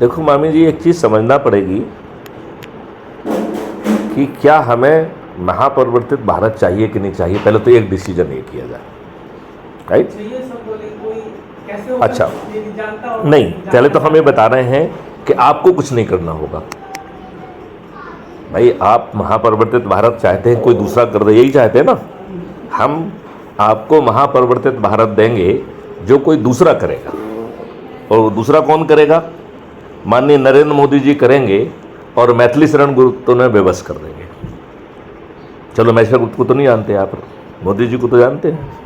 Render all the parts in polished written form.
देखो मामी जी, एक चीज़ समझना पड़ेगी कि क्या हमें महापरिवर्तित भारत चाहिए कि नहीं चाहिए। पहले तो एक डिसीजन ये किया जाए, राइट? अच्छा, नहीं, पहले तो हम ये बता रहे हैं कि आपको कुछ नहीं करना होगा। भाई, आप महापरिवर्तित भारत चाहते हैं, कोई दूसरा कर दे, यही चाहते हैं ना। हम आपको महापरिवर्तित भारत देंगे जो कोई दूसरा करेगा, और वो दूसरा कौन करेगा? माननीय नरेंद्र मोदी जी करेंगे, और मैथिली शरण गुरुत्व ने बेबस कर देंगे। चलो, मैथिली गुरुत्व को तो नहीं जानते आप, मोदी जी को तो जानते हैं।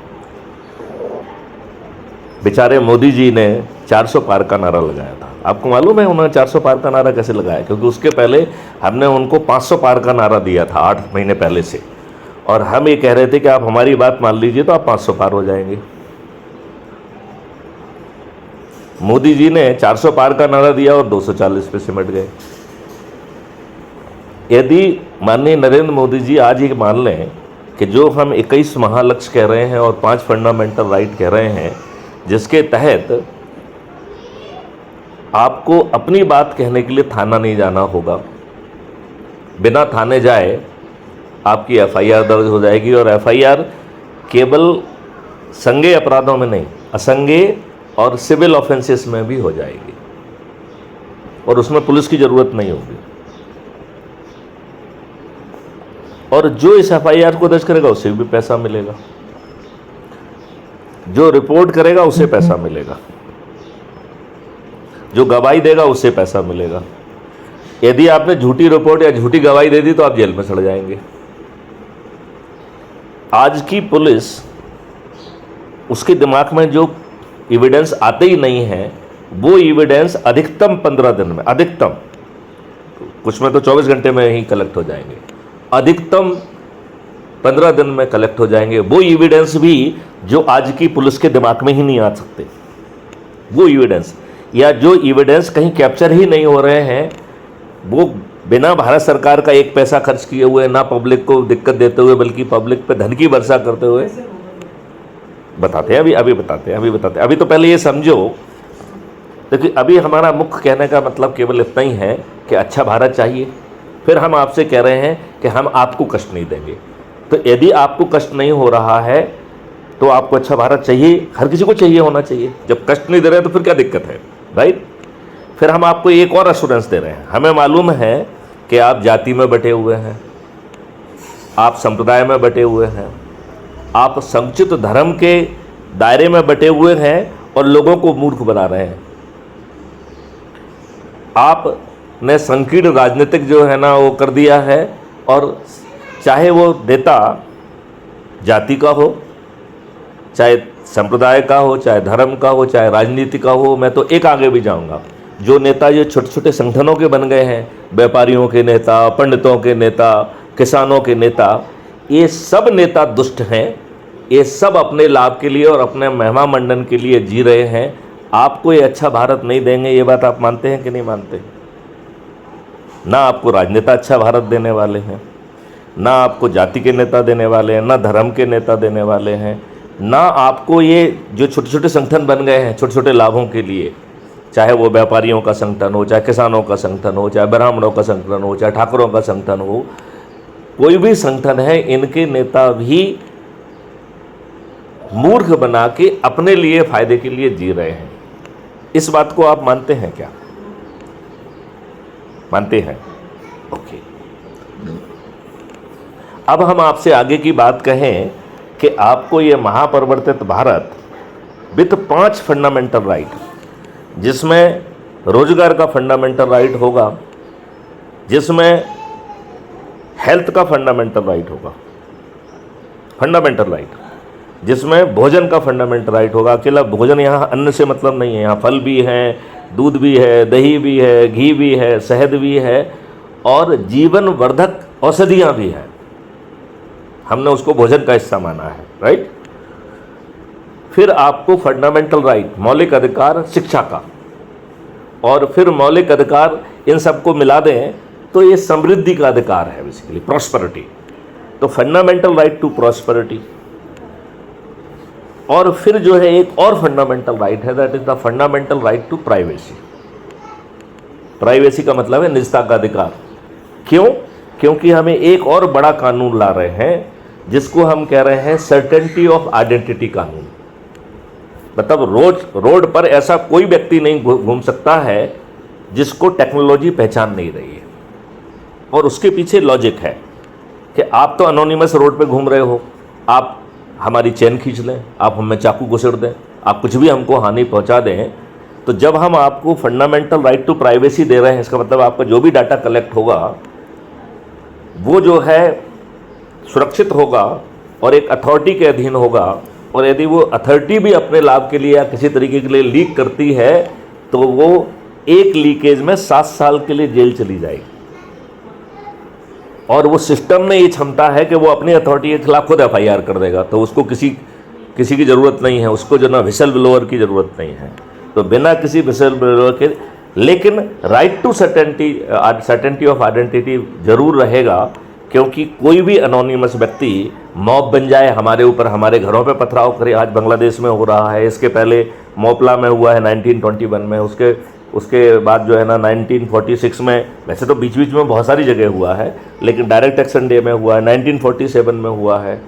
बेचारे मोदी जी ने 400 पार का नारा लगाया था। आपको मालूम है उन्होंने 400 पार का नारा कैसे लगाया? क्योंकि उसके पहले हमने उनको 500 पार का नारा दिया था 8 महीने पहले से, और हम ये कह रहे थे कि आप हमारी बात मान लीजिए तो आप 500 पार हो जाएंगे। मोदी जी ने 400 पार का नारा दिया और 240 पे सिमट गए। यदि माननीय नरेंद्र मोदी जी आज ये मान लें कि जो हम 21 महालक्ष्य कह रहे हैं और 5 फंडामेंटल राइट कह रहे हैं, जिसके तहत आपको अपनी बात कहने के लिए थाना नहीं जाना होगा, बिना थाने जाए आपकी एफआईआर दर्ज हो जाएगी, और एफआईआर केवल संज्ञेय अपराधों में नहीं, असंज्ञेय और सिविल ऑफेंसेस में भी हो जाएगी, और उसमें पुलिस की ज़रूरत नहीं होगी। और जो इस एफआईआर को दर्ज करेगा उसे भी पैसा मिलेगा, जो रिपोर्ट करेगा उसे पैसा मिलेगा, जो गवाही देगा उसे पैसा मिलेगा। यदि आपने झूठी रिपोर्ट या झूठी गवाही दे दी तो आप जेल में सड़ जाएंगे। आज की पुलिस, उसके दिमाग में जो एविडेंस आते ही नहीं है, वो एविडेंस अधिकतम 15 दिन में, अधिकतम, कुछ में तो 24 घंटे में ही कलेक्ट हो जाएंगे, अधिकतम 15 दिन में कलेक्ट हो जाएंगे। वो एविडेंस भी जो आज की पुलिस के दिमाग में ही नहीं आ सकते, वो एविडेंस, या जो एविडेंस कहीं कैप्चर ही नहीं हो रहे हैं, वो बिना भारत सरकार का एक पैसा खर्च किए हुए, ना पब्लिक को दिक्कत देते हुए, बल्कि पब्लिक पे धन की वर्षा करते हुए बताते हैं। अभी बताते हैं। अभी तो पहले ये समझो, देखिए अभी हमारा मुख्य कहने का मतलब केवल इतना ही है कि अच्छा भारत चाहिए। फिर हम आपसे कह रहे हैं कि हम आपको कष्ट नहीं देंगे। तो यदि आपको कष्ट नहीं हो रहा है तो आपको अच्छा भारत चाहिए, हर किसी को चाहिए होना चाहिए। जब कष्ट नहीं दे रहे तो फिर क्या दिक्कत है, राइट? फिर हम आपको एक और एश्योरेंस दे रहे हैं। हमें मालूम है कि आप जाति में बटे हुए हैं, आप संप्रदाय में बटे हुए हैं, आप संकुचित धर्म के दायरे में बटे हुए हैं और लोगों को मूर्ख बना रहे हैं। आपने संकीर्ण राजनीतिक जो है ना वो कर दिया है, और चाहे वो नेता जाति का हो, चाहे संप्रदाय का हो, चाहे धर्म का हो, चाहे राजनीति का हो, मैं तो एक आगे भी जाऊंगा, जो नेता ये छोटे छोटे संगठनों के बन गए हैं, व्यापारियों के नेता, पंडितों के नेता, किसानों के नेता, ये सब नेता दुष्ट हैं। ये सब अपने लाभ के लिए और अपने महिमा मंडन के लिए जी रहे हैं। आपको ये अच्छा भारत नहीं देंगे, ये बात आप मानते हैं कि नहीं मानते? ना आपको राजनेता अच्छा भारत देने वाले हैं, ना आपको जाति के नेता देने वाले हैं, ना धर्म के नेता देने वाले हैं, ना आपको ये जो छोटे छोटे संगठन बन गए हैं छोटे छोटे लाभों के लिए, चाहे वो व्यापारियों का संगठन हो, चाहे किसानों का संगठन हो, चाहे ब्राह्मणों का संगठन हो, चाहे ठाकुरों का संगठन हो, कोई भी संगठन है, इनके नेता भी मूर्ख बना के अपने लिए फायदे के लिए जी रहे हैं। इस बात को आप मानते हैं क्या? मानते हैं? ओके। अब हम आपसे आगे की बात कहें कि आपको ये महापरिवर्तित भारत विथ 5 फंडामेंटल राइट, जिसमें रोजगार का फंडामेंटल राइट होगा, जिसमें हेल्थ का फंडामेंटल राइट होगा, फंडामेंटल राइट, जिसमें भोजन का फंडामेंटल राइट होगा। अकेला भोजन, यहाँ अन्न से मतलब नहीं है, यहाँ फल भी हैं, दूध भी है, दही भी है, घी भी है, शहद भी है, और जीवन वर्धक औषधियाँ भी हैं। हमने उसको भोजन का हिस्सा माना है, राइट? फिर आपको फंडामेंटल राइट, मौलिक अधिकार शिक्षा का, और फिर मौलिक अधिकार इन सबको मिला दें तो ये समृद्धि का अधिकार है, बेसिकली प्रॉस्पेरिटी। तो फंडामेंटल राइट टू प्रॉस्पेरिटी, और फिर जो है एक और फंडामेंटल राइट है, that is the fundamental right to privacy. Privacy का मतलब है निजता का अधिकार। क्यों? क्योंकि हमें एक और बड़ा कानून ला रहे हैं जिसको हम कह रहे हैं सर्टेनिटी ऑफ आइडेंटिटी कानून। मतलब रोड पर ऐसा कोई व्यक्ति नहीं घूम सकता है जिसको टेक्नोलॉजी पहचान नहीं रही है। और उसके पीछे लॉजिक है कि आप तो अनोनिमस रोड पे घूम रहे हो, आप हमारी चेन खींच लें, आप हमें चाकू घुसेड़ दें, आप कुछ भी हमको हानि पहुंचा दें। तो जब हम आपको फंडामेंटल राइट टू प्राइवेसी दे रहे हैं, इसका मतलब आपका जो भी डाटा कलेक्ट होगा वो जो है सुरक्षित होगा और एक अथॉरिटी के अधीन होगा। और यदि वो अथॉरिटी भी अपने लाभ के लिए या किसी तरीके के लिए लीक करती है तो वो एक लीकेज में 7 साल के लिए जेल चली जाएगी। और वो सिस्टम में ये क्षमता है कि वो अपनी अथॉरिटी के खिलाफ खुद FIR कर देगा, तो उसको किसी की ज़रूरत नहीं है, उसको जो ना विसल ब्लोअर की ज़रूरत नहीं है। तो बिना किसी विसल ब्लोअर के, लेकिन right to certainty of identity जरूर रहेगा, क्योंकि कोई भी अनोनिमस व्यक्ति मॉब बन जाए, हमारे ऊपर हमारे घरों पे पथराव करे। आज बांग्लादेश में हो रहा है, इसके पहले मोपला में हुआ है 1921 में, उसके बाद जो है ना 1946 में, वैसे तो बीच बीच में बहुत सारी जगह हुआ है, लेकिन डायरेक्ट एक्शन डे में हुआ है, 1947 में हुआ है,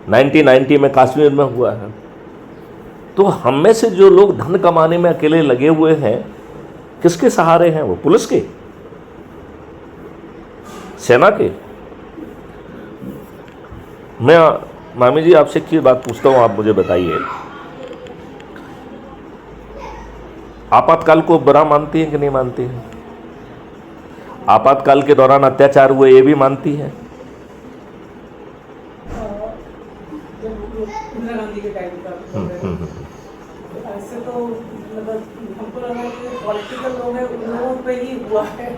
1990 में कश्मीर में हुआ है। तो हम में से जो लोग धन कमाने में अकेले लगे हुए हैं, किसके सहारे हैं? वो पुलिस के, सेना के। मैं मामी जी आपसे एक बात पूछता हूँ, आप मुझे बताइए, आपातकाल को बुरा मानती हैं कि नहीं मानती हैं? आपातकाल के दौरान अत्याचार हुए ये भी मानती हैं? इंदिरा गांधी के टाइम का ऐसे तो मतलब हमको लगा कि पॉलिटिकल लोग हैं, उन लोगों पे ही हुआ है।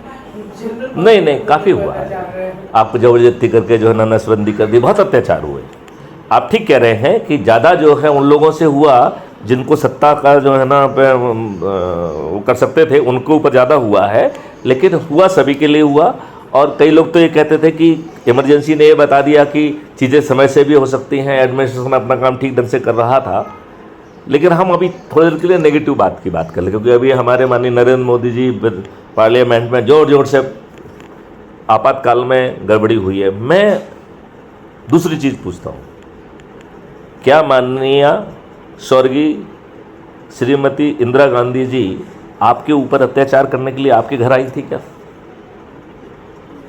नहीं, काफ़ी हुआ है। आपको जबरदस्ती करके जो है ना नसबंदी कर दी, बहुत अत्याचार हुए। आप ठीक कह रहे हैं कि ज़्यादा जो है उन लोगों से हुआ जिनको सत्ता का जो है ना वो कर सकते थे, उनके ऊपर ज़्यादा हुआ है, लेकिन हुआ सभी के लिए हुआ। और कई लोग तो ये कहते थे कि इमरजेंसी ने ये बता दिया कि चीज़ें समय से भी हो सकती हैं, एडमिनिस्ट्रेशन अपना काम ठीक ढंग से कर रहा था। लेकिन हम अभी थोड़ी देर के लिए नेगेटिव बात की बात कर लें, क्योंकि अभी हमारे माननीय नरेंद्र मोदी जी पार्लियामेंट में जोर जोर से आपातकाल में गड़बड़ी हुई है। मैं दूसरी चीज़ पूछता हूँ, क्या माननीय स्वर्गीय श्रीमती इंदिरा गांधी जी आपके ऊपर अत्याचार करने के लिए आपके घर आई थी क्या?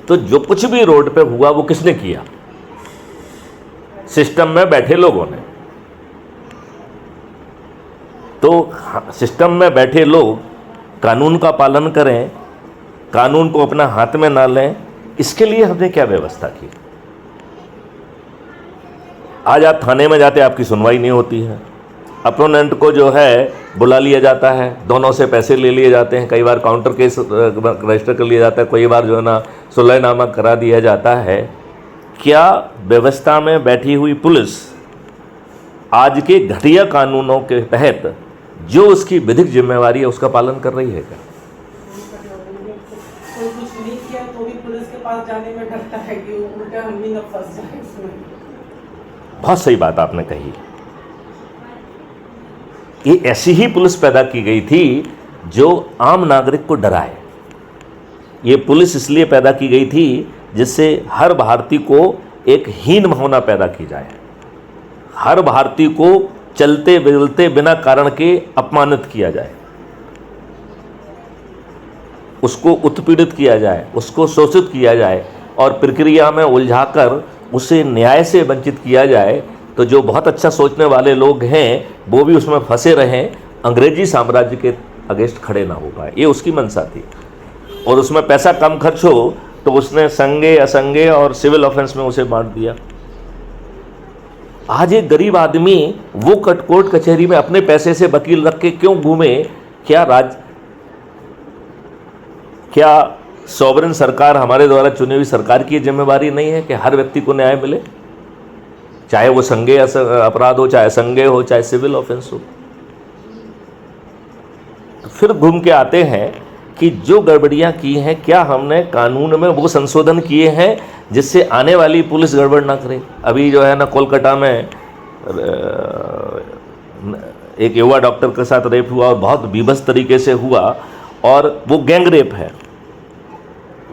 तो जो कुछ भी रोड पे हुआ वो किसने किया? सिस्टम में बैठे लोगों ने। तो सिस्टम में बैठे लोग कानून का पालन करें, कानून को अपना हाथ में ना लें, इसके लिए हमने क्या व्यवस्था की? आज आप थाने में जाते, आपकी सुनवाई नहीं होती है, अपोनेंट को जो है बुला लिया जाता है, दोनों से पैसे ले लिए जाते हैं, कई बार काउंटर केस रजिस्टर कर लिया जाता है, कई बार जो है ना सुलहनामा करा दिया जाता है। क्या व्यवस्था में बैठी हुई पुलिस आज के घटिया कानूनों के तहत जो उसकी विधिक जिम्मेवारी है उसका पालन कर रही है क्या? कोई कुछ नहीं किया तो भी पुलिस के पास जाने में डरता है कि उल्टा हम भी न फंस जाए उसमें। बहुत सही बात आपने कही। ये ऐसी ही पुलिस पैदा की गई थी जो आम नागरिक को डराए। ये पुलिस इसलिए पैदा की गई थी जिससे हर भारतीय को एक हीन भावना पैदा की जाए, हर भारतीय को चलते बिलते बिना कारण के अपमानित किया जाए, उसको उत्पीड़ित किया जाए, उसको शोषित किया जाए और प्रक्रिया में उलझाकर उसे न्याय से वंचित किया जाए। तो जो बहुत अच्छा सोचने वाले लोग हैं वो भी उसमें फंसे रहें, अंग्रेजी साम्राज्य के अगेंस्ट खड़े ना हो पाए, ये उसकी मंशा थी। और उसमें पैसा कम खर्च हो तो उसने संज्ञेय असंज्ञेय और सिविल ऑफेंस में उसे बांट दिया। आज एक गरीब आदमी वो कोर्ट कचहरी में अपने पैसे से वकील रख के क्यों घूमे? क्या सॉवरेन सरकार, हमारे द्वारा चुनी हुई सरकार की जिम्मेवारी नहीं है कि हर व्यक्ति को न्याय मिले, चाहे वो संज्ञेय अपराध हो, चाहे असंज्ञेय हो, चाहे सिविल ऑफेंस हो? तो फिर घूम के आते हैं कि जो गड़बड़ियां की हैं, क्या हमने कानून में वो संशोधन किए हैं जिससे आने वाली पुलिस गड़बड़ ना करे? अभी जो है ना कोलकाता में एक युवा डॉक्टर के साथ रेप हुआ और बहुत बीभत्स तरीके से हुआ, और वो गैंग रेप है।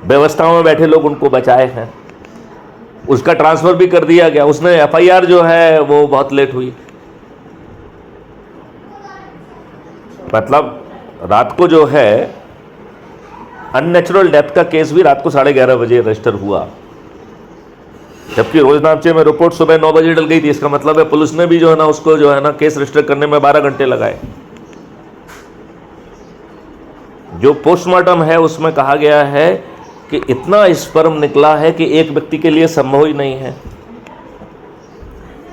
व्यवस्थाओं में बैठे लोग उनको बचाए हैं, उसका ट्रांसफ़र भी कर दिया गया। उसने एफआईआर जो है वो बहुत लेट हुई। मतलब रात को जो है अननेचुरल डेथ का केस भी रात को 11:30 बजे रजिस्टर हुआ, जबकि रोजनामचे में रिपोर्ट सुबह 9 बजे डल गई थी। इसका मतलब है पुलिस ने भी जो है ना उसको जो है ना केस रजिस्टर करने में 12 घंटे लगाए। जो पोस्टमार्टम है उसमें कहा गया है कि इतना स्पर्म निकला है कि एक व्यक्ति के लिए संभव ही नहीं है।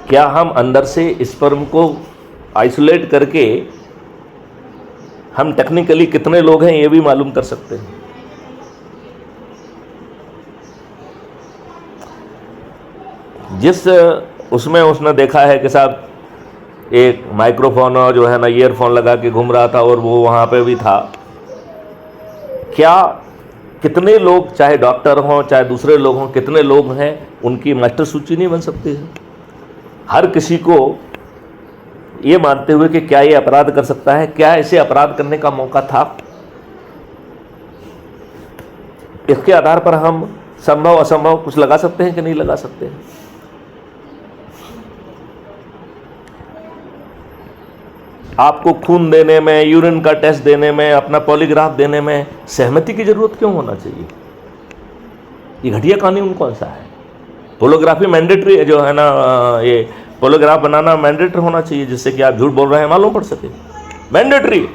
क्या हम अंदर से स्पर्म को आइसोलेट करके हम टेक्निकली कितने लोग हैं ये भी मालूम कर सकते हैं। जिस उसमें उसने देखा है कि साहब एक माइक्रोफोन और जो है ना ईयरफोन लगा के घूम रहा था और वो वहाँ पे भी था। क्या कितने लोग, चाहे डॉक्टर हों चाहे दूसरे लोग हों, कितने लोग हैं उनकी मास्टर सूची नहीं बन सकती है। हर किसी को ये मानते हुए कि क्या ये अपराध कर सकता है, क्या इसे अपराध करने का मौका था, इसके आधार पर हम संभव असंभव कुछ लगा सकते हैं कि नहीं लगा सकते हैं। आपको खून देने में, यूरिन का टेस्ट देने में, अपना पॉलीग्राफ देने में सहमति की जरूरत क्यों होना चाहिए? ये घटिया कानून कौन सा है? पोलोग्राफी मैंडेटरी जो है ना, ये पोलोग्राफ बनाना मैंडेटरी होना चाहिए, जिससे कि आप झूठ बोल रहे हैं मालूम पड़ सके। मैंडेटरी।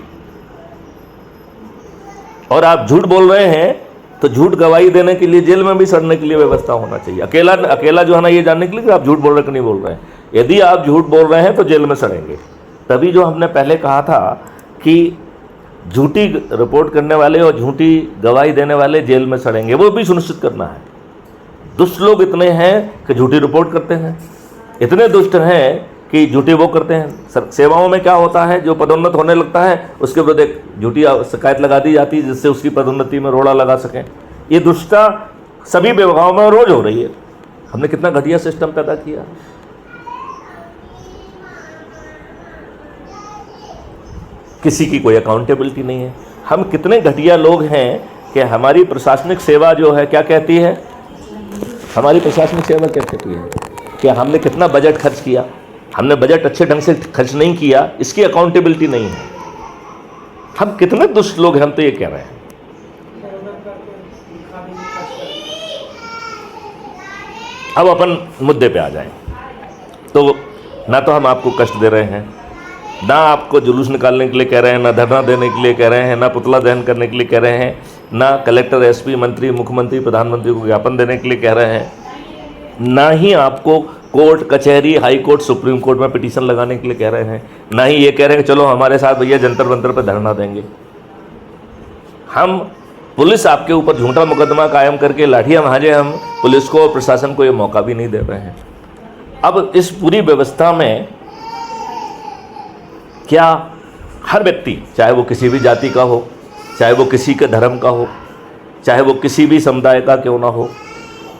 और आप झूठ बोल रहे हैं तो झूठ गवाही देने के लिए जेल में भी सड़ने के लिए व्यवस्था होना चाहिए। अकेला जो है ना ये जानने के लिए कि आप झूठ बोल रहे हैं कि नहीं बोल रहे हैं। यदि आप झूठ बोल रहे हैं तो जेल में सड़ेंगे। तभी जो हमने पहले कहा था कि झूठी रिपोर्ट करने वाले और झूठी गवाही देने वाले जेल में सड़ेंगे, वो भी सुनिश्चित करना है। दुष्ट लोग इतने हैं कि झूठी रिपोर्ट करते हैं, इतने दुष्ट हैं कि झूठी वो करते हैं। सेवाओं में क्या होता है, जो पदोन्नत होने लगता है उसके विरुद्ध एक झूठी शिकायत लगा दी जाती है जिससे उसकी पदोन्नति में रोड़ा लगा सकें। ये दुष्टता सभी विभागों में रोज हो रही है। हमने कितना घटिया सिस्टम पैदा किया। किसी की कोई अकाउंटेबिलिटी नहीं है। हम कितने घटिया लोग हैं कि हमारी प्रशासनिक सेवा जो है क्या कहती है, हमारी प्रशासनिक सेवा क्या कहती है कि हमने कितना बजट खर्च किया, हमने बजट अच्छे ढंग से खर्च नहीं किया, इसकी अकाउंटेबिलिटी नहीं है। हम कितने दुष्ट लोग हैं, हम तो ये कह रहे हैं। अब अपन मुद्दे पे आ जाएं। तो ना तो हम आपको कष्ट दे रहे हैं, ना आपको जुलूस निकालने के लिए कह रहे हैं, ना धरना देने के लिए कह रहे हैं, ना पुतला दहन करने के लिए कह रहे हैं, ना कलेक्टर, एसपी, मंत्री, मुख्यमंत्री, प्रधानमंत्री को ज्ञापन देने के लिए कह रहे हैं, ना ही आपको कोर्ट कचहरी, हाई कोर्ट, सुप्रीम कोर्ट में पिटीशन लगाने के लिए कह रहे हैं, ना ही ये कह रहे हैं कि चलो हमारे साथ भैया जंतर मंतर पर धरना देंगे। हम पुलिस आपके ऊपर झूठा मुकदमा कायम करके लाठियां भांजे, हम पुलिस को और प्रशासन को ये मौका भी नहीं दे रहे हैं। अब इस पूरी व्यवस्था में क्या हर व्यक्ति, चाहे वो किसी भी जाति का हो, चाहे वो किसी के धर्म का हो, चाहे वो किसी भी समुदाय का क्यों ना हो,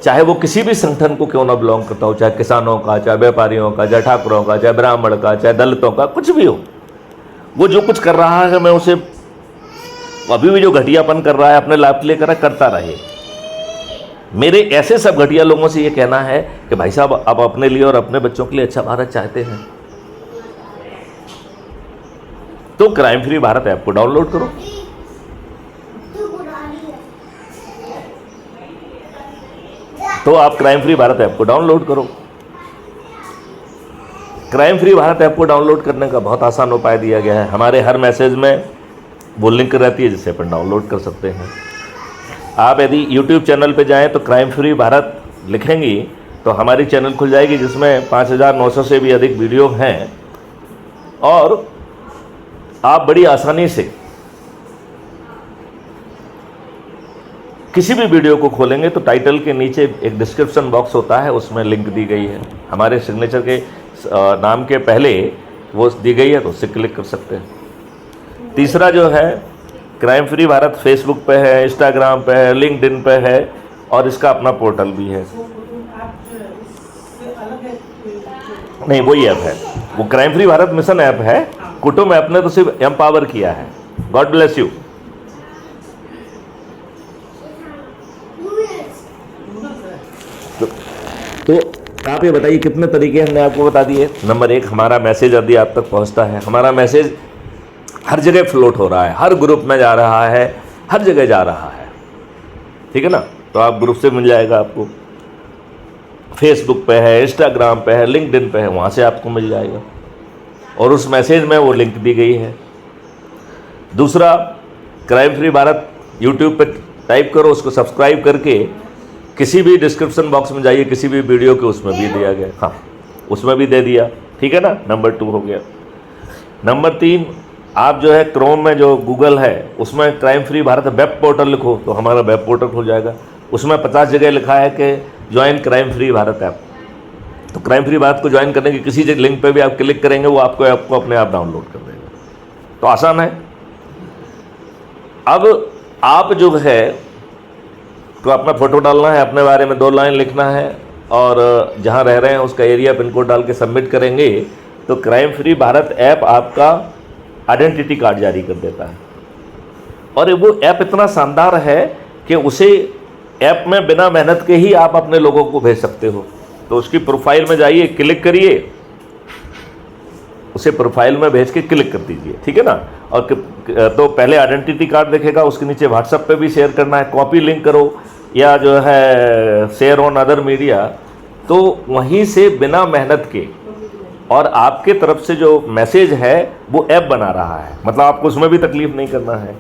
चाहे वो किसी भी संगठन को क्यों ना बिलोंग करता हो, चाहे किसानों का, चाहे व्यापारियों का, चाहे ठाकुरों का, चाहे ब्राह्मण का, चाहे दलितों का, कुछ भी हो, वो जो कुछ कर रहा है मैं उसे, अभी भी जो घटियापन कर रहा है अपने लाभ के लिए कर रहा है, करता रहे। मेरे ऐसे सब घटिया लोगों से ये कहना है कि भाई साहब आप अपने लिए और अपने बच्चों के लिए अच्छा भारत चाहते हैं तो क्राइम फ्री भारत ऐप को डाउनलोड करो। तो आप क्राइम फ्री भारत ऐप को डाउनलोड करो। क्राइम फ्री भारत ऐप को डाउनलोड करने का बहुत आसान उपाय दिया गया है। हमारे हर मैसेज में वो लिंक रहती है जिससे अपन डाउनलोड कर सकते हैं। आप यदि YouTube चैनल पे जाएं तो क्राइम फ्री भारत लिखेंगी तो हमारी चैनल खुल जाएगी जिसमें 5900 से भी अधिक वीडियो हैं और आप बड़ी आसानी से किसी भी वीडियो को खोलेंगे तो टाइटल के नीचे एक डिस्क्रिप्शन बॉक्स होता है, उसमें लिंक दी गई है। हमारे सिग्नेचर के नाम के पहले वो दी गई है तो उससे क्लिक कर सकते हैं। तीसरा जो है क्राइम फ्री भारत फेसबुक पे है, इंस्टाग्राम पे है, लिंक्डइन पे है और इसका अपना पोर्टल भी है। नहीं, वही ऐप है, वो crime free Bharat mission app है कुटुंब ऐप ने तो सिर्फ एम्पावर किया है। God bless you. तो आप ये बताइए कितने तरीके हमने आपको बता दिए। नंबर 1, हमारा मैसेज यदि आप तक पहुंचता है, हमारा मैसेज हर जगह फ्लोट हो रहा है, हर ग्रुप में जा रहा है, हर जगह जा रहा है, ठीक है ना। तो आप ग्रुप से मिल जाएगा, आपको फेसबुक पे है, इंस्टाग्राम पे है, लिंक्डइन पे है, वहाँ से आपको मिल जाएगा और उस मैसेज में वो लिंक दी गई है। दूसरा, क्राइम फ्री भारत यूट्यूब पे टाइप करो, उसको सब्सक्राइब करके किसी भी डिस्क्रिप्शन बॉक्स में जाइए, किसी भी वीडियो के उसमें भी दिया गया, हाँ उसमें भी दे दिया, ठीक है ना। नंबर 2 हो गया। नंबर 3, आप जो है क्रोम में जो गूगल है उसमें crime free Bharat web portal लिखो तो हमारा वेब पोर्टल खुल जाएगा। उसमें 50 जगह लिखा है कि join crime free Bharat app. तो क्राइम फ्री भारत को ज्वाइन करने की किसी लिंक पे भी आप क्लिक करेंगे, वो आपको ऐप को अपने आप डाउनलोड कर देगा। तो आसान है। अब आप जो है तो अपना फ़ोटो डालना है, अपने बारे में 2 लाइन लिखना है और जहाँ रह रहे हैं उसका एरिया पिन कोड डाल के सबमिट करेंगे तो क्राइम फ्री भारत ऐप आपका आइडेंटिटी कार्ड जारी कर देता है। और वो ऐप इतना शानदार है कि उसे ऐप में बिना मेहनत के ही आप अपने लोगों को भेज सकते हो। तो उसकी प्रोफाइल में जाइए, क्लिक करिए, उसे प्रोफाइल में भेज के क्लिक कर दीजिए, ठीक है ना। और तो पहले आइडेंटिटी कार्ड देखेगा, उसके नीचे व्हाट्सएप पे भी शेयर करना है, कॉपी लिंक करो या जो है शेयर ऑन अदर मीडिया, तो वहीं से बिना मेहनत के और आपके तरफ से जो मैसेज है वो ऐप बना रहा है, मतलब आपको उसमें भी तकलीफ नहीं करना है।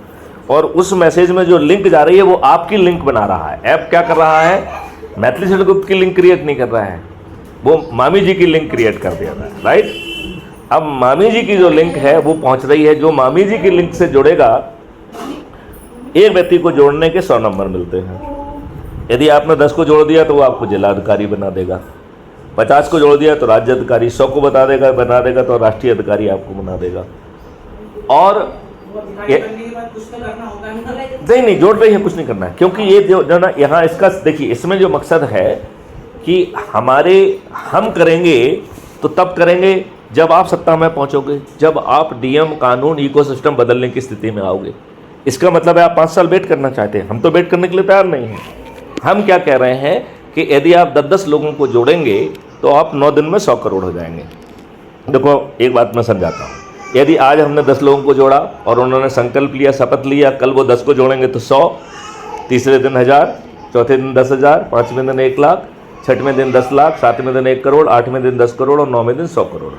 और उस मैसेज में जो लिंक जा रही है वो आपकी लिंक बना रहा है। ऐप क्या कर रहा है, मैथिली शरण गुप्त की लिंक क्रिएट नहीं कर रहा है, वो मामी जी की लिंक क्रिएट कर दिया है, राइट। अब मामी जी की जो लिंक है वो पहुंच रही है, जो मामी जी की लिंक से जुड़ेगा, एक व्यक्ति को जोड़ने के 100 नंबर मिलते हैं। यदि आपने 10 को जोड़ दिया तो वो आपको जिलाधिकारी बना देगा, 50 को जोड़ दिया तो राज्य अधिकारी, 100 को बना देगा तो राष्ट्रीय अधिकारी आपको बना देगा। और नहीं जोड़ रही है, कुछ नहीं करना है, क्योंकि ये जो ना यहाँ इसका देखिए, इसमें जो मकसद है कि हम करेंगे तो तब करेंगे जब आप सत्ता में पहुंचोगे, जब आप डीएम कानून इकोसिस्टम बदलने की स्थिति में आओगे। इसका मतलब है आप 5 साल वेट करना चाहते हैं, हम तो वेट करने के लिए तैयार नहीं हैं। हम क्या कह रहे हैं कि यदि आप 10-10 लोगों को जोड़ेंगे तो आप 9 दिन में 100 करोड़ हो जाएंगे। देखो एक बात मैं समझाता हूँ, यदि आज हमने 10 लोगों को जोड़ा और उन्होंने संकल्प लिया, शपथ लिया, कल वो 10 को जोड़ेंगे तो 100, तीसरे दिन 1000, चौथे दिन 10,000, 5वें दिन 1 लाख, 6वें दिन 10 लाख, 7वें दिन 1 करोड़, 8वें दिन 10 करोड़ और 9वें दिन 100 करोड़।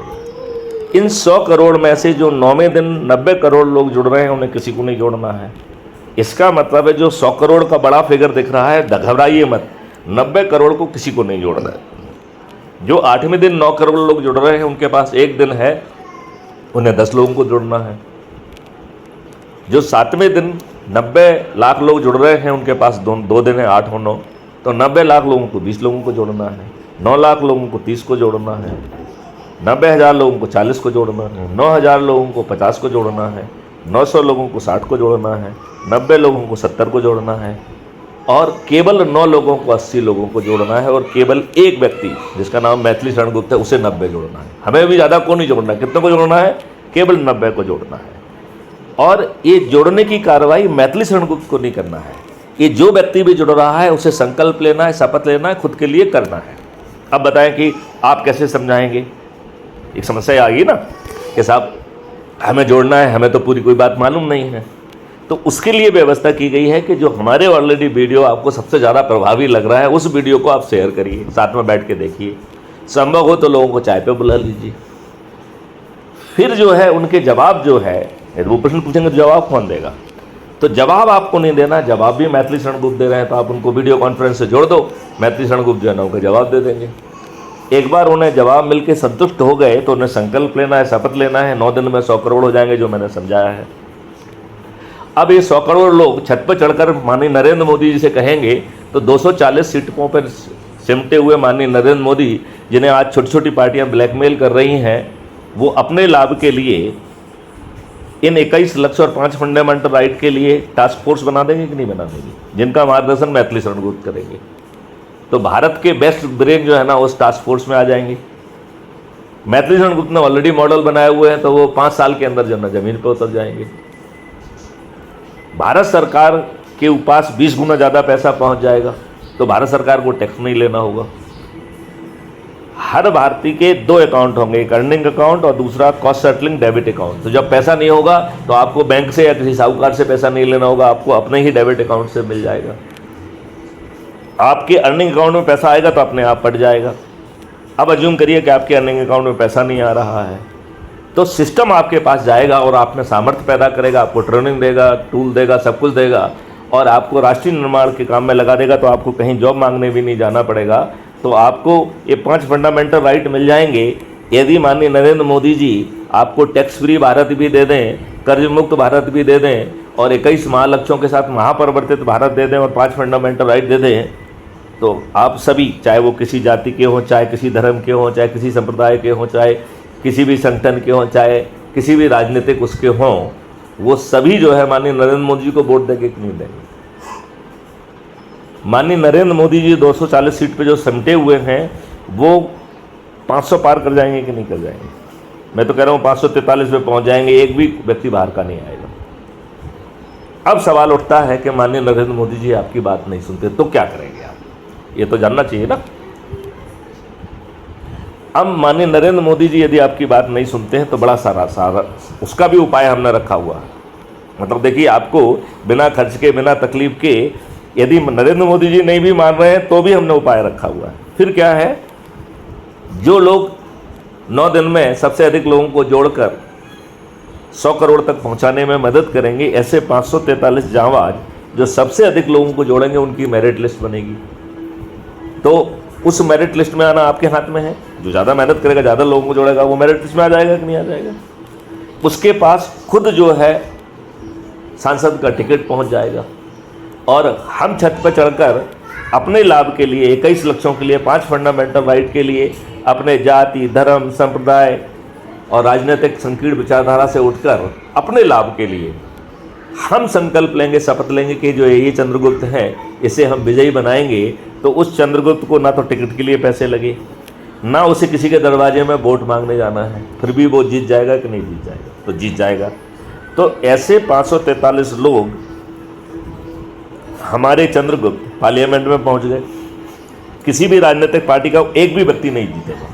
इन 100 करोड़ में से जो 9वें दिन 90 करोड़ लोग जुड़ रहे हैं उन्हें किसी को नहीं जोड़ना है। इसका मतलब है जो 100 करोड़ का बड़ा फिगर दिख रहा है, घबराइए मत, 90 करोड़ को किसी को नहीं जोड़ना है। जो 8वें दिन 9 करोड़ लोग जुड़ रहे हैं उनके पास 1 दिन है, उन्हें 10 लोगों को जोड़ना है। जो 7वें दिन 90 लाख लोग जुड़ रहे हैं उनके पास 2 दिन है, 8 और 9, तो 90 लाख लोगों को 20 लोगों को जोड़ना है, 9 लाख लोगों को 30 को जोड़ना है, 90,000 लोगों को 40 को जोड़ना है, 9,000 लोगों को 50 को जोड़ना है, 900 लोगों को 60 को जोड़ना है, 90 लोगों को 70 को जोड़ना है और केवल 9 लोगों को 80 लोगों को जोड़ना है और केवल एक व्यक्ति जिसका नाम मैथिली शरण गुप्त है उसे 90 जोड़ना है। हमें भी ज़्यादा को नहीं जोड़ना है, कितने को जोड़ना है, केवल 90 को जोड़ना है। और ये जोड़ने की कार्रवाई मैथिली शरण गुप्त को नहीं करना है, ये जो व्यक्ति भी जुड़ रहा है उसे संकल्प लेना है, शपथ लेना है, खुद के लिए करना है। अब बताएं कि आप कैसे समझाएंगे। एक समस्या आ गई ना कि साहब हमें जोड़ना है, हमें तो पूरी कोई बात मालूम नहीं है। तो उसके लिए व्यवस्था की गई है कि जो हमारे ऑलरेडी वीडियो आपको सबसे ज़्यादा प्रभावी लग रहा है उस वीडियो को आप शेयर करिए, साथ में बैठ के देखिए, संभव हो तो लोगों को चाय पे बुला लीजिए। फिर जो है उनके जवाब जो है, यदि वो प्रश्न पूछेंगे तो जवाब कौन देगा, तो जवाब आपको नहीं देना, जवाब भी मैथिली शरण गुप्त दे रहे हैं तो आप उनको वीडियो कॉन्फ्रेंस से जोड़ दो, मैथिली शरण गुप्त जो है ना उनका जवाब दे देंगे। एक बार उन्हें जवाब मिलकर संतुष्ट हो गए तो उन्हें संकल्प लेना है, शपथ लेना है, 9 दिन में 100 करोड़ हो जाएंगे, जो मैंने समझाया है। अब ये 100 करोड़ लोग छत पर चढ़कर माननीय नरेंद्र मोदी जी से कहेंगे तो 240 सीटों पर सिमटे हुए माननीय नरेंद्र मोदी, जिन्हें आज छोटी छोटी पार्टियां ब्लैकमेल कर रही हैं, वो अपने लाभ के लिए इन 21 लक्ष्य और 5 फंडामेंटल राइट के लिए टास्क फोर्स बना देंगे कि नहीं बना देंगे, जिनका मार्गदर्शन मैथिली शरण गुप्त करेंगे। तो भारत के बेस्ट ब्रेन जो है ना उस टास्क फोर्स में आ जाएंगे। मैथिली शरण गुप्त ने ऑलरेडी मॉडल बनाए हुए हैं, तो वो 5 साल के अंदर जो है ना जमीन पर उतर जाएंगे। भारत सरकार के पास 20 गुना ज़्यादा पैसा पहुंच जाएगा, तो भारत सरकार को टैक्स नहीं लेना होगा। हर भारतीय के 2 अकाउंट होंगे, एक अर्निंग अकाउंट और दूसरा कॉस्ट सेटलिंग डेबिट अकाउंट। तो जब पैसा नहीं होगा तो आपको बैंक से या किसी साहूकार से पैसा नहीं लेना होगा, आपको अपने ही डेबिट अकाउंट से मिल जाएगा। आपके अर्निंग अकाउंट में पैसा आएगा तो अपने आप पट जाएगा। अब अज्यूम करिए कि आपके अर्निंग अकाउंट में पैसा नहीं आ रहा है, तो सिस्टम आपके पास जाएगा और आप में सामर्थ्य पैदा करेगा, आपको ट्रेनिंग देगा, टूल देगा, सब कुछ देगा और आपको राष्ट्रीय निर्माण के काम में लगा देगा। तो आपको कहीं जॉब मांगने भी नहीं जाना पड़ेगा। तो आपको ये 5 फंडामेंटल राइट मिल जाएंगे यदि माननीय नरेंद्र मोदी जी आपको टैक्स फ्री भारत भी दे दें, कर्ज मुक्त भारत भी दे दें और 21 महालक्ष्यों के साथ महापरिवर्तित भारत दे दें और 5 फंडामेंटल राइट दे दें, तो आप सभी, चाहे वो किसी जाति के हों, चाहे किसी धर्म के हों, चाहे किसी संप्रदाय के हों, चाहे किसी भी संगठन के हों, चाहे किसी भी राजनीतिक उसके हों, वो सभी जो है माननीय नरेंद्र मोदी जी को वोट देंगे कि नहीं देंगे। माननीय नरेंद्र मोदी जी 240 सीट पे जो सिमटे हुए हैं वो 500 पार कर जाएंगे कि नहीं कर जाएंगे। मैं तो कह रहा हूँ 543 पे पहुँच जाएंगे, एक भी व्यक्ति बाहर का नहीं आएगा। अब सवाल उठता है कि माननीय नरेंद्र मोदी जी आपकी बात नहीं सुनते तो क्या करेंगे आप, ये तो जानना चाहिए ना। अब माननीय नरेंद्र मोदी जी यदि आपकी बात नहीं सुनते हैं तो बड़ा सारा उसका भी उपाय हमने रखा हुआ है। मतलब देखिए, आपको बिना खर्च के, बिना तकलीफ के, यदि नरेंद्र मोदी जी नहीं भी मान रहे हैं तो भी हमने उपाय रखा हुआ है। फिर क्या है, जो लोग 9 दिन में सबसे अधिक लोगों को जोड़कर 100 करोड़ तक पहुंचाने में मदद करेंगे, ऐसे 543 जांबाज जो सबसे अधिक लोगों को जोड़ेंगे उनकी मेरिट लिस्ट बनेगी। तो उस मेरिट लिस्ट में आना आपके हाथ में है। जो ज़्यादा मेहनत करेगा, ज़्यादा लोगों को जोड़ेगा, वो मेरिट लिस्ट में आ जाएगा कि नहीं आ जाएगा। उसके पास खुद जो है सांसद का टिकट पहुंच जाएगा और हम छत पर चढ़कर अपने लाभ के लिए, 21 लक्ष्यों के लिए, 5 फंडामेंटल राइट के लिए, अपने जाति, धर्म, संप्रदाय और राजनीतिक संकीर्ण विचारधारा से उठकर अपने लाभ के लिए हम संकल्प लेंगे, शपथ लेंगे कि जो ये चंद्रगुप्त है इसे हम विजयी बनाएंगे। तो उस चंद्रगुप्त को ना तो टिकट के लिए पैसे लगे, ना उसे किसी के दरवाजे में वोट मांगने जाना है, फिर भी वो जीत जाएगा कि नहीं जीत जाएगा, तो जीत जाएगा। तो ऐसे 543 लोग हमारे चंद्रगुप्त पार्लियामेंट में पहुंच गए। किसी भी राजनीतिक पार्टी का एक भी व्यक्ति नहीं जीतेगा।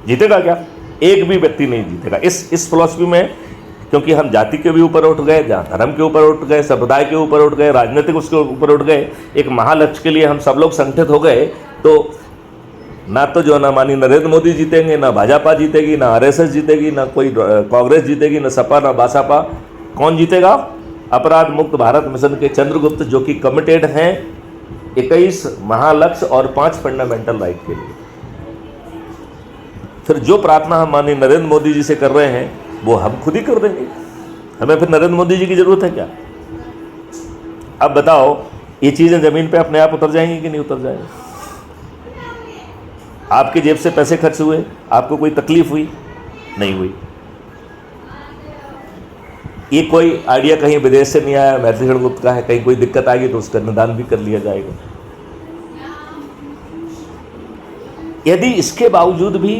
जीतेगा क्या? एक भी व्यक्ति नहीं जीतेगा। इस फिलॉसफी में, क्योंकि हम जाति के भी ऊपर उठ गए, धर्म के ऊपर उठ गए, संप्रदाय के ऊपर उठ गए, राजनीतिक उसके ऊपर उठ गए, एक महालक्ष्य के लिए हम सब लोग संगठित हो गए। तो ना तो जो ना माननीय नरेंद्र मोदी जीतेंगे, ना भाजपा जीतेगी, ना आरएसएस जीतेगी, ना कोई कांग्रेस जीतेगी, ना सपा, ना बासपा। कौन जीतेगा? अपराध मुक्त भारत मिशन के चंद्रगुप्त, जो कि कमिटेड हैं 21 महालक्ष्य और 5 फंडामेंटल राइट के लिए। फिर जो प्रार्थना हम माननीय नरेंद्र मोदी जी से कर रहे हैं वो हम खुद ही कर देंगे। हमें फिर नरेंद्र मोदी जी की जरूरत है क्या? अब बताओ, ये चीजें जमीन पे अपने आप उतर जाएंगी कि नहीं उतर जाएंगी? आपकी जेब से पैसे खर्च हुए, आपको कोई तकलीफ हुई? नहीं हुई। ये कोई आइडिया कहीं विदेश से नहीं आया, मैथिली शरण गुप्त का है। कहीं कोई दिक्कत आएगी तो उसका निदान भी कर लिया जाएगा। यदि इसके बावजूद भी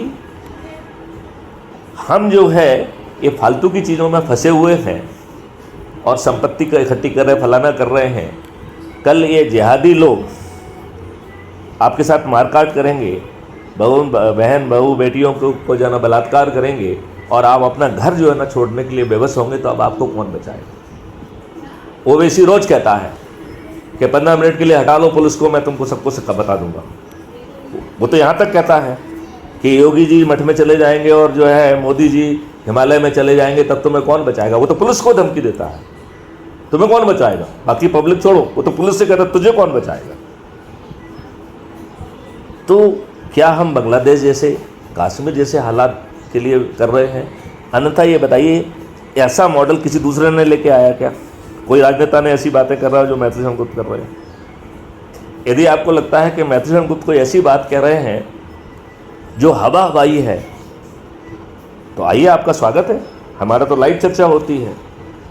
हम जो है ये फालतू की चीज़ों में फंसे हुए हैं और संपत्ति का इकट्ठी कर रहे, फलाना कर रहे हैं, कल ये जिहादी लोग आपके साथ मारकाट करेंगे, बहन बहू बेटियों को जो है ना बलात्कार करेंगे और आप अपना घर जो है ना छोड़ने के लिए बेबस होंगे, तो अब आपको कौन बचाएगा? ओवैसी रोज कहता है कि 15 मिनट के लिए हटा लो पुलिस को, मैं तुमको सबको सब बता दूंगा। वो तो यहाँ तक कहता है कि योगी जी मठ में चले जाएंगे और जो है मोदी जी हिमालय में चले जाएंगे, तब तुम्हें कौन बचाएगा? वो तो पुलिस को धमकी देता है, तुम्हें कौन बचाएगा? बाकी पब्लिक छोड़ो, वो तो पुलिस से कहता है तुझे कौन बचाएगा? तो क्या हम बांग्लादेश जैसे, कश्मीर जैसे हालात के लिए कर रहे हैं? अन्यथा ये बताइए, ऐसा मॉडल किसी दूसरे ने लेके आया क्या? कोई राजनेता ने ऐसी बातें कर रहा है जो मैथिली शरण गुप्त कर रहे हैं? यदि आपको लगता है कि मैथिली शरण गुप्त कोई ऐसी बात कह रहे हैं जो हवा हवाई है, तो आइए, आपका स्वागत है। हमारा तो लाइव चर्चा होती है।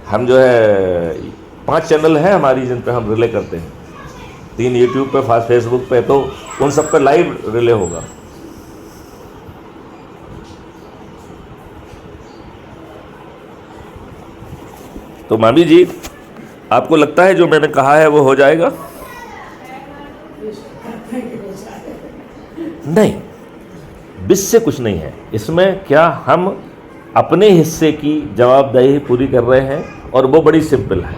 हम जो है 5 चैनल हैं हमारी जिन पे हम रिले करते हैं, 3 यूट्यूब पे, फेसबुक पे, तो उन सब पे लाइव रिले होगा। तो मामी जी, आपको लगता है जो मैंने कहा है वो हो जाएगा? नहीं, विष से कुछ नहीं है इसमें। क्या हम अपने हिस्से की जवाबदेही पूरी कर रहे हैं, और वो बड़ी सिंपल है।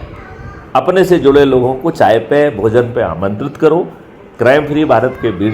अपने से जुड़े लोगों को चाय पे, भोजन पे आमंत्रित करो। क्राइम फ्री भारत के वीडियो